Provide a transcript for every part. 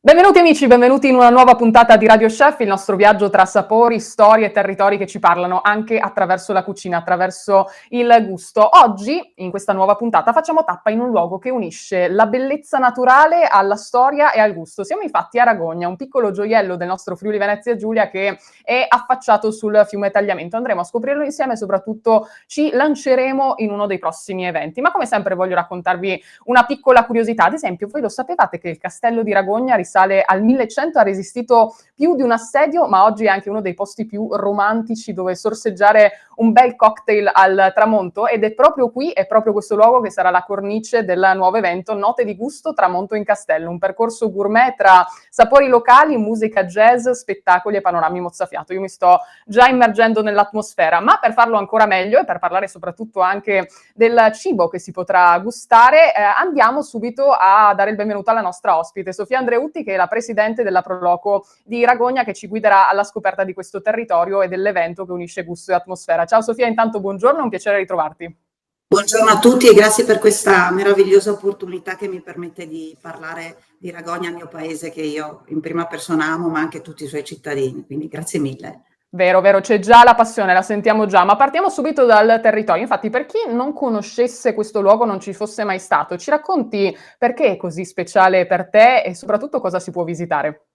Benvenuti amici, benvenuti in una nuova puntata di Radio Chef, il nostro viaggio tra sapori, storie e territori che ci parlano anche attraverso la cucina, attraverso il gusto. Oggi, in questa nuova puntata, facciamo tappa in un luogo che unisce la bellezza naturale alla storia e al gusto. Siamo infatti a Ragogna, un piccolo gioiello del nostro Friuli Venezia Giulia che è affacciato sul fiume Tagliamento. Andremo a scoprirlo insieme e soprattutto ci lanceremo in uno dei prossimi eventi. Ma come sempre voglio raccontarvi una piccola curiosità. Ad esempio, voi lo sapevate che il castello di Ragogna risale al 1100, ha resistito più di un assedio, ma oggi è anche uno dei posti più romantici dove sorseggiare un bel cocktail al tramonto, ed è proprio qui, è proprio questo luogo che sarà la cornice del nuovo evento Note di Gusto Tramonto in Castello, un percorso gourmet tra sapori locali, musica jazz, spettacoli e panorami mozzafiato. Io mi sto già immergendo nell'atmosfera, ma per farlo ancora meglio e per parlare soprattutto anche del cibo che si potrà gustare, andiamo subito a dare il benvenuto alla nostra ospite, Sofia Andreutti, che è la presidente della Proloco di Ragogna, che ci guiderà alla scoperta di questo territorio e dell'evento che unisce gusto e atmosfera. Ciao Sofia, intanto buongiorno, è un piacere ritrovarti. Buongiorno a tutti e grazie per questa meravigliosa opportunità che mi permette di parlare di Ragogna, il mio paese, che io in prima persona amo, ma anche tutti i suoi cittadini, quindi grazie mille. Vero, vero, c'è già la passione, la sentiamo già, ma partiamo subito dal territorio. Infatti, per chi non conoscesse questo luogo, non ci fosse mai stato, ci racconti perché è così speciale per te e soprattutto cosa si può visitare?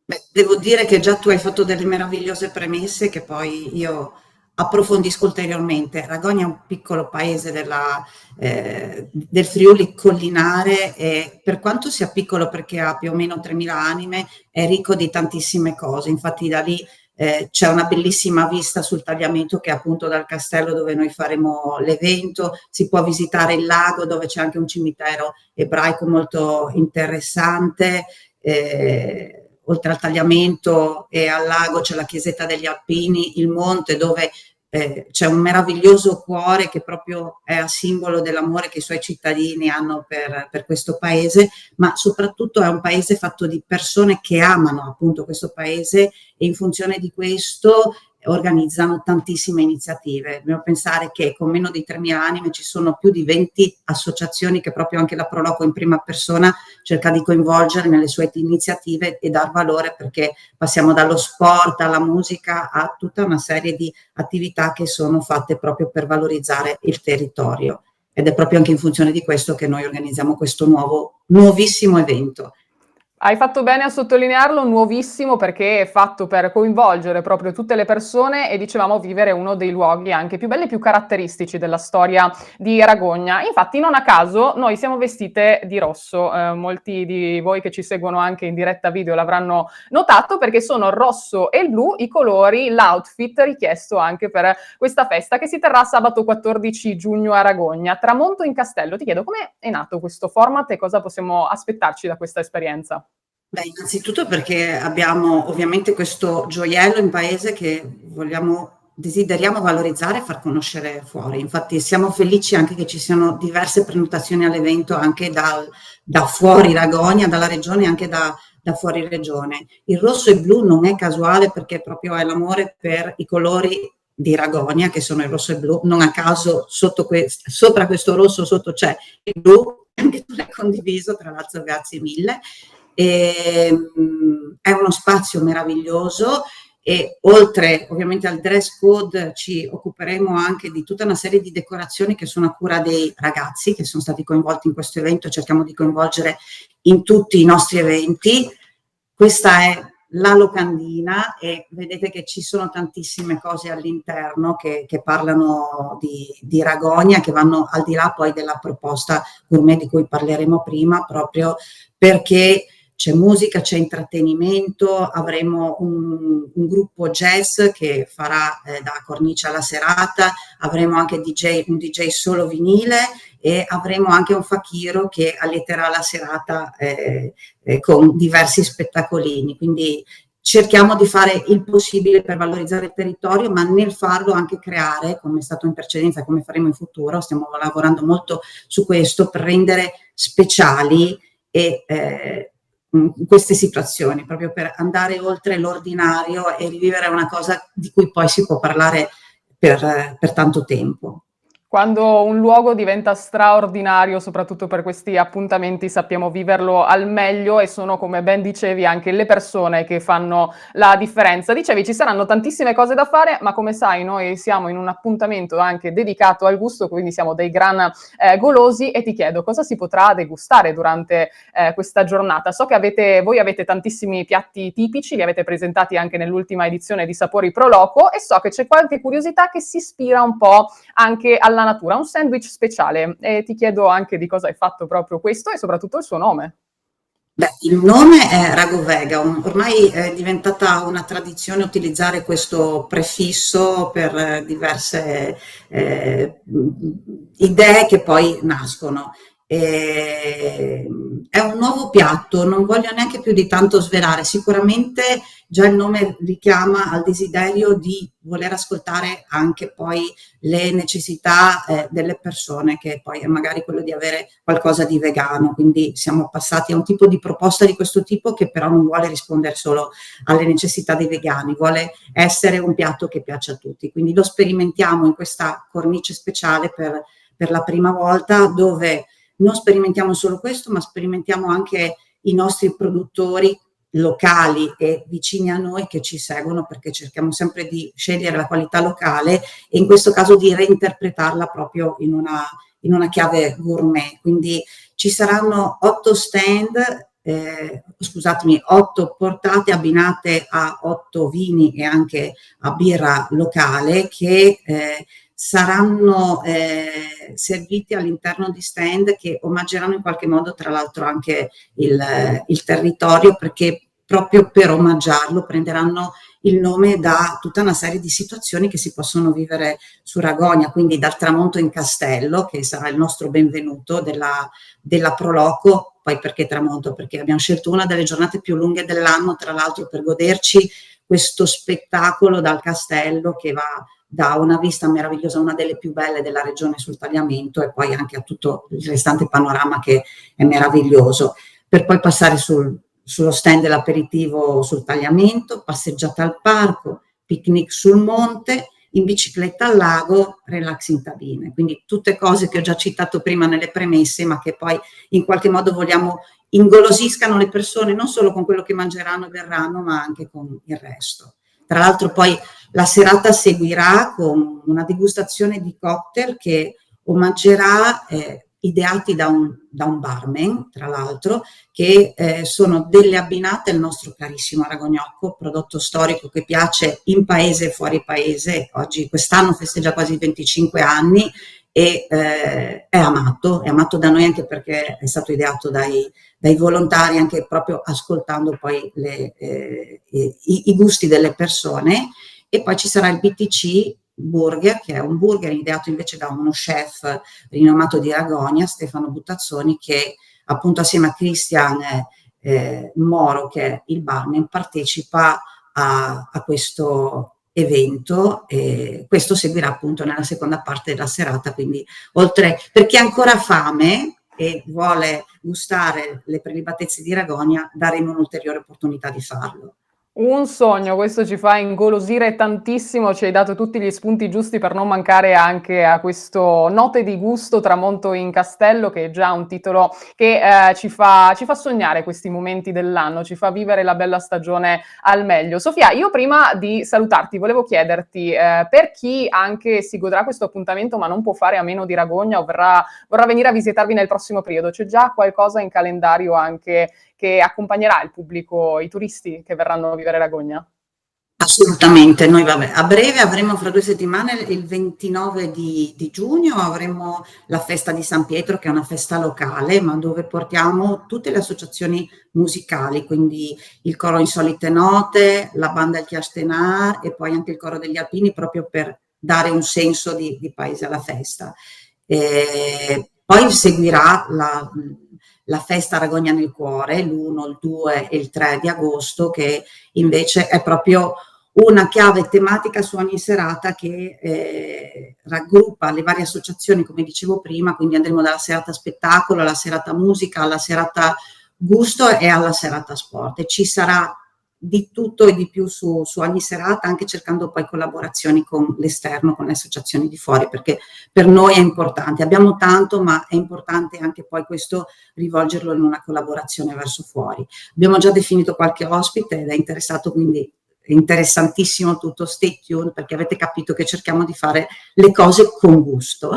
Beh, devo dire che già tu hai fatto delle meravigliose premesse che poi io approfondisco ulteriormente. Ragogna è un piccolo paese del Friuli collinare e per quanto sia piccolo, perché ha più o meno 3.000 anime, è ricco di tantissime cose. Infatti da lì c'è una bellissima vista sul Tagliamento, che è appunto dal castello dove noi faremo l'evento. Si può visitare il lago dove c'è anche un cimitero ebraico molto interessante. Oltre al Tagliamento e al lago c'è la chiesetta degli Alpini, il monte dove c'è un meraviglioso cuore che proprio è a simbolo dell'amore che i suoi cittadini hanno per questo paese, ma soprattutto è un paese fatto di persone che amano appunto questo paese e in funzione di questo organizzano tantissime iniziative. Dobbiamo pensare che con meno di 3.000 anime ci sono più di 20 associazioni che proprio anche la Proloco in prima persona cerca di coinvolgere nelle sue iniziative e dar valore, perché passiamo dallo sport alla musica a tutta una serie di attività che sono fatte proprio per valorizzare il territorio, ed è proprio anche in funzione di questo che noi organizziamo questo nuovissimo evento. Hai fatto bene a sottolinearlo, nuovissimo, perché è fatto per coinvolgere proprio tutte le persone e, dicevamo, vivere uno dei luoghi anche più belli e più caratteristici della storia di Ragogna. Infatti, non a caso, noi siamo vestite di rosso. Molti di voi che ci seguono anche in diretta video l'avranno notato, perché sono rosso e blu i colori, l'outfit richiesto anche per questa festa che si terrà sabato 14 giugno a Ragogna. Tramonto in Castello. Ti chiedo come è nato questo format e cosa possiamo aspettarci da questa esperienza? Beh, innanzitutto perché abbiamo ovviamente questo gioiello in paese che desideriamo valorizzare e far conoscere fuori. Infatti siamo felici anche che ci siano diverse prenotazioni all'evento anche da fuori Ragogna, dalla regione e anche da fuori regione. Il rosso e blu non è casuale, perché proprio è l'amore per i colori di Ragogna, che sono il rosso e blu. Non a caso sopra questo rosso sotto c'è il blu, anche tu l'hai condiviso, tra l'altro grazie mille. È uno spazio meraviglioso e oltre ovviamente al dress code ci occuperemo anche di tutta una serie di decorazioni che sono a cura dei ragazzi che sono stati coinvolti in questo evento. Cerchiamo di coinvolgere in tutti i nostri eventi. Questa è la locandina e vedete che ci sono tantissime cose all'interno che parlano di Ragogna, che vanno al di là poi della proposta gourmet di cui parleremo prima, proprio perché c'è musica, c'è intrattenimento. Avremo un gruppo jazz che farà da cornice alla serata, avremo anche un DJ solo vinile e avremo anche un fakiro che allieterà la serata con diversi spettacolini. Quindi cerchiamo di fare il possibile per valorizzare il territorio, ma nel farlo anche creare, come è stato in precedenza e come faremo in futuro, stiamo lavorando molto su questo, per rendere speciali queste situazioni, proprio per andare oltre l'ordinario e rivivere una cosa di cui poi si può parlare per tanto tempo. Quando un luogo diventa straordinario, soprattutto per questi appuntamenti, sappiamo viverlo al meglio e sono, come ben dicevi, anche le persone che fanno la differenza. Dicevi, ci saranno tantissime cose da fare, ma come sai, noi siamo in un appuntamento anche dedicato al gusto, quindi siamo dei gran golosi e ti chiedo cosa si potrà degustare durante questa giornata. So che voi avete tantissimi piatti tipici, li avete presentati anche nell'ultima edizione di Sapori Pro Loco e so che c'è qualche curiosità che si ispira un po' anche alla natura, un sandwich speciale. E ti chiedo anche di cosa è fatto proprio questo e soprattutto il suo nome. Beh, il nome è Ragovega, ormai è diventata una tradizione utilizzare questo prefisso per diverse idee che poi nascono. È un nuovo piatto, non voglio neanche più di tanto svelare, sicuramente già il nome richiama al desiderio di voler ascoltare anche poi le necessità delle persone, che poi è magari quello di avere qualcosa di vegano, quindi siamo passati a un tipo di proposta di questo tipo che però non vuole rispondere solo alle necessità dei vegani, vuole essere un piatto che piace a tutti, quindi lo sperimentiamo in questa cornice speciale per la prima volta, dove non sperimentiamo solo questo, ma sperimentiamo anche i nostri produttori locali e vicini a noi che ci seguono, perché cerchiamo sempre di scegliere la qualità locale e in questo caso di reinterpretarla proprio in una chiave gourmet. Quindi ci saranno 8 stand, scusatemi, 8 portate abbinate a 8 vini e anche a birra locale che saranno serviti all'interno di stand che omaggeranno in qualche modo tra l'altro anche il territorio, perché proprio per omaggiarlo prenderanno il nome da tutta una serie di situazioni che si possono vivere su Ragogna, quindi dal tramonto in castello, che sarà il nostro benvenuto della Proloco. Poi perché tramonto? Perché abbiamo scelto una delle giornate più lunghe dell'anno, tra l'altro, per goderci questo spettacolo dal castello che va da una vista meravigliosa, una delle più belle della regione sul Tagliamento, e poi anche a tutto il restante panorama che è meraviglioso, per poi passare sullo stand dell'aperitivo sul Tagliamento, passeggiata al parco, picnic sul monte, in bicicletta al lago, relax in cabine. Quindi tutte cose che ho già citato prima nelle premesse, ma che poi in qualche modo vogliamo ingolosiscano le persone non solo con quello che mangeranno e berranno, ma anche con il resto. Tra l'altro poi la serata seguirà con una degustazione di cocktail che omaggerà, ideati da un barman, tra l'altro, che sono delle abbinate al nostro carissimo Aragognocco, prodotto storico che piace in paese e fuori paese. Oggi, quest'anno festeggia quasi 25 anni e è amato da noi anche perché è stato ideato dai volontari, anche proprio ascoltando poi i gusti delle persone. E poi ci sarà il BTC Burger, che è un burger ideato invece da uno chef rinomato di Ragogna, Stefano Buttazzoni, che appunto assieme a Christian Moro, che è il barman, partecipa a questo evento, e questo seguirà appunto nella seconda parte della serata. Quindi oltre, per chi ha ancora fame e vuole gustare le prelibatezze di Ragogna, daremo un'ulteriore opportunità di farlo. Un sogno, questo ci fa ingolosire tantissimo, ci hai dato tutti gli spunti giusti per non mancare anche a questo Note di gusto Tramonto in Castello, che è già un titolo che ci fa sognare questi momenti dell'anno, ci fa vivere la bella stagione al meglio. Sofia, io prima di salutarti volevo chiederti, per chi anche si godrà questo appuntamento ma non può fare a meno di Ragogna o vorrà venire a visitarvi nel prossimo periodo, c'è già qualcosa in calendario anche che accompagnerà il pubblico, i turisti che verranno a vivere Ragogna? Assolutamente, noi a breve avremo fra 2 settimane, il 29 di giugno, avremo la festa di San Pietro, che è una festa locale, ma dove portiamo tutte le associazioni musicali, quindi il coro Insolite Note, la banda Il Chiastenar e poi anche il coro degli Alpini, proprio per dare un senso di paese alla festa. Poi seguirà la festa Ragogna nel Cuore, l'1, il 2 e il 3 di agosto, che invece è proprio una chiave tematica su ogni serata che raggruppa le varie associazioni, come dicevo prima, quindi andremo dalla serata spettacolo alla serata musica, alla serata gusto e alla serata sport. E ci sarà di tutto e di più su ogni serata, anche cercando poi collaborazioni con l'esterno, con le associazioni di fuori, perché per noi è importante. Abbiamo tanto, ma è importante anche poi questo rivolgerlo in una collaborazione verso fuori. Abbiamo già definito qualche ospite ed è interessato, quindi è interessantissimo tutto, stay tuned, perché avete capito che cerchiamo di fare le cose con gusto.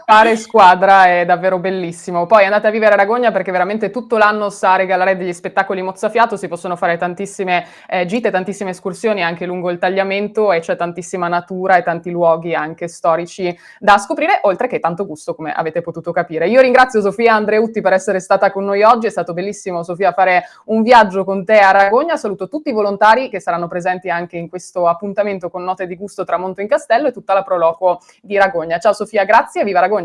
Fare squadra è davvero bellissimo. Poi andate a vivere a Ragogna perché veramente tutto l'anno sa regalare degli spettacoli mozzafiato, si possono fare tantissime gite, tantissime escursioni anche lungo il tagliamento e c'è tantissima natura e tanti luoghi anche storici da scoprire, oltre che tanto gusto, come avete potuto capire. Io ringrazio Sofia Andreutti per essere stata con noi oggi, è stato bellissimo Sofia fare un viaggio con te a Ragogna, saluto tutti i volontari che saranno presenti anche in questo appuntamento con Note di Gusto Tramonto in Castello e tutta la Proloco di Ragogna. Ciao Sofia, grazie e viva Ragogna!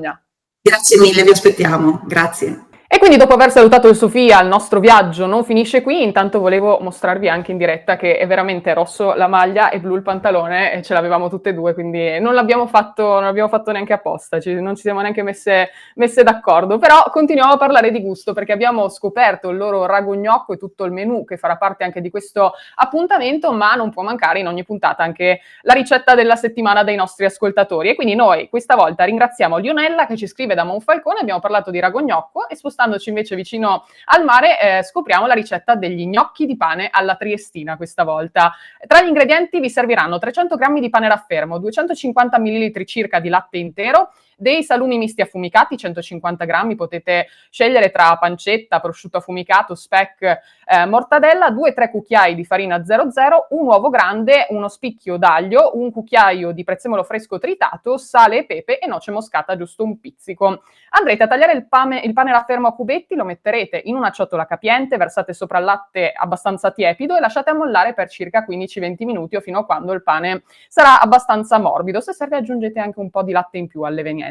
Grazie mille, vi aspettiamo. Grazie. E quindi dopo aver salutato il Sofia, il nostro viaggio non finisce qui, intanto volevo mostrarvi anche in diretta che è veramente rosso la maglia e blu il pantalone e ce l'avevamo tutte e due, quindi non l'abbiamo fatto neanche apposta, non ci siamo neanche messe d'accordo, però continuiamo a parlare di gusto perché abbiamo scoperto il loro ragognocco e tutto il menù che farà parte anche di questo appuntamento, ma non può mancare in ogni puntata anche la ricetta della settimana dei nostri ascoltatori e quindi noi questa volta ringraziamo Lionella che ci scrive da Monfalcone, abbiamo parlato di ragognocco e spostandoci invece vicino al mare scopriamo la ricetta degli gnocchi di pane alla triestina questa volta. Tra gli ingredienti vi serviranno 300 g di pane raffermo, 250 ml circa di latte intero, dei salumi misti affumicati, 150 grammi, potete scegliere tra pancetta, prosciutto affumicato, speck, mortadella, 2-3 cucchiai di farina 00, un uovo grande, uno spicchio d'aglio, un cucchiaio di prezzemolo fresco tritato, sale e pepe e noce moscata, giusto un pizzico. Andrete a tagliare il pane raffermo a cubetti, lo metterete in una ciotola capiente, versate sopra il latte abbastanza tiepido e lasciate ammollare per circa 15-20 minuti o fino a quando il pane sarà abbastanza morbido. Se serve aggiungete anche un po' di latte in più all'evenienza.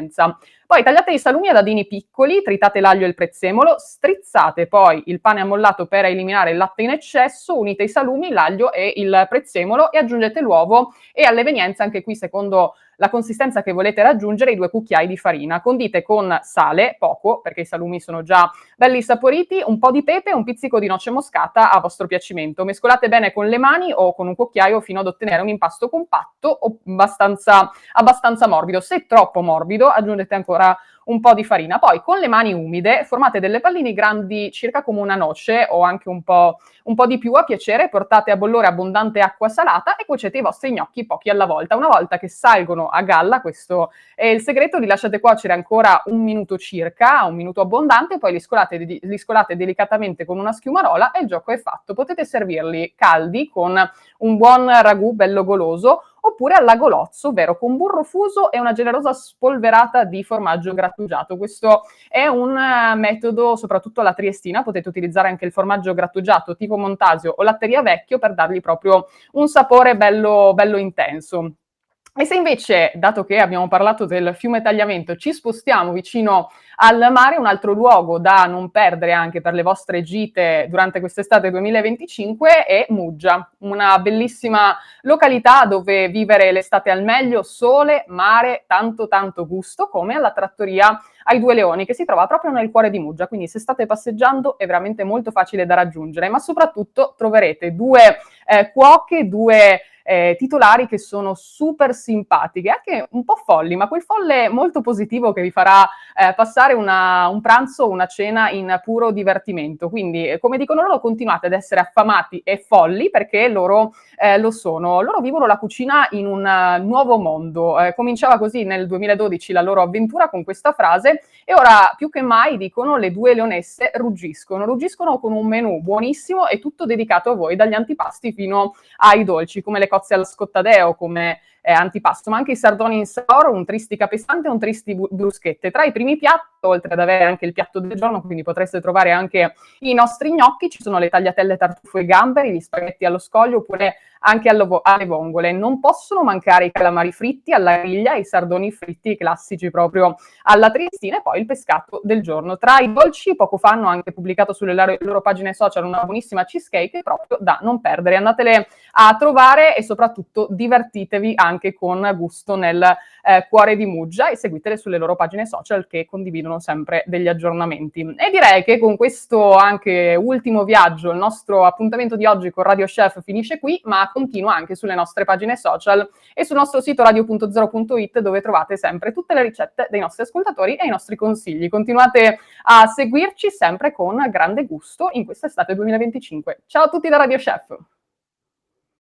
Poi tagliate i salumi a dadini piccoli, tritate l'aglio e il prezzemolo, strizzate poi il pane ammollato per eliminare il latte in eccesso, unite i salumi, l'aglio e il prezzemolo e aggiungete l'uovo e all'evenienza, anche qui secondo la consistenza che volete raggiungere, i 2 cucchiai di farina. Condite con sale, poco, perché i salumi sono già belli saporiti, un po' di pepe e un pizzico di noce moscata a vostro piacimento. Mescolate bene con le mani o con un cucchiaio fino ad ottenere un impasto compatto o abbastanza morbido. Se troppo morbido, aggiungete ancora un po' di farina. Poi con le mani umide formate delle palline grandi circa come una noce o anche un po' di più a piacere, portate a bollore abbondante acqua salata e cuocete i vostri gnocchi pochi alla volta. Una volta che salgono a galla, questo è il segreto, li lasciate cuocere ancora un minuto circa, un minuto abbondante, poi li scolate delicatamente con una schiumarola e il gioco è fatto. Potete servirli caldi con un buon ragù bello goloso oppure all'agolozzo, ovvero con burro fuso e una generosa spolverata di formaggio grattugiato. Questo è un metodo, soprattutto alla triestina, potete utilizzare anche il formaggio grattugiato tipo Montasio o Latteria Vecchio per dargli proprio un sapore bello intenso. E se invece, dato che abbiamo parlato del fiume Tagliamento, ci spostiamo vicino al mare, un altro luogo da non perdere anche per le vostre gite durante quest'estate 2025 è Muggia, una bellissima località dove vivere l'estate al meglio, sole, mare, tanto gusto, come alla trattoria ai Due Leoni, che si trova proprio nel cuore di Muggia, quindi se state passeggiando è veramente molto facile da raggiungere, ma soprattutto troverete due cuoche, due titolari che sono super simpatiche, anche un po' folli, ma quel folle molto positivo che vi farà passare un pranzo o una cena in puro divertimento. Quindi, come dicono loro, continuate ad essere affamati e folli perché loro lo sono. Loro vivono la cucina in un nuovo mondo. Cominciava così nel 2012 la loro avventura con questa frase e ora più che mai, dicono, le due leonesse ruggiscono con un menù buonissimo e tutto dedicato a voi, dagli antipasti fino ai dolci, come le cozze alla scottadeo, come antipasto, ma anche i sardoni in saoro, un tristi capestante e un tristi bruschette. Tra i primi piatti, oltre ad avere anche il piatto del giorno, quindi potreste trovare anche i nostri gnocchi, ci sono le tagliatelle tartufo e gamberi, gli spaghetti allo scoglio, oppure anche alle vongole. Non possono mancare i calamari fritti alla griglia, i sardoni fritti classici proprio alla triestina e poi il pescato del giorno. Tra i dolci, poco fa hanno anche pubblicato sulle loro pagine social una buonissima cheesecake proprio da non perdere. Andatele a trovare e soprattutto divertitevi anche con gusto nel cuore di Muggia e seguitele sulle loro pagine social che condividono sempre degli aggiornamenti. E direi che con questo anche ultimo viaggio il nostro appuntamento di oggi con Radio Chef finisce qui, ma continua anche sulle nostre pagine social e sul nostro sito radio.0.it dove trovate sempre tutte le ricette dei nostri ascoltatori e i nostri consigli. Continuate a seguirci sempre con grande gusto in questa estate 2025. Ciao a tutti da Radio Chef!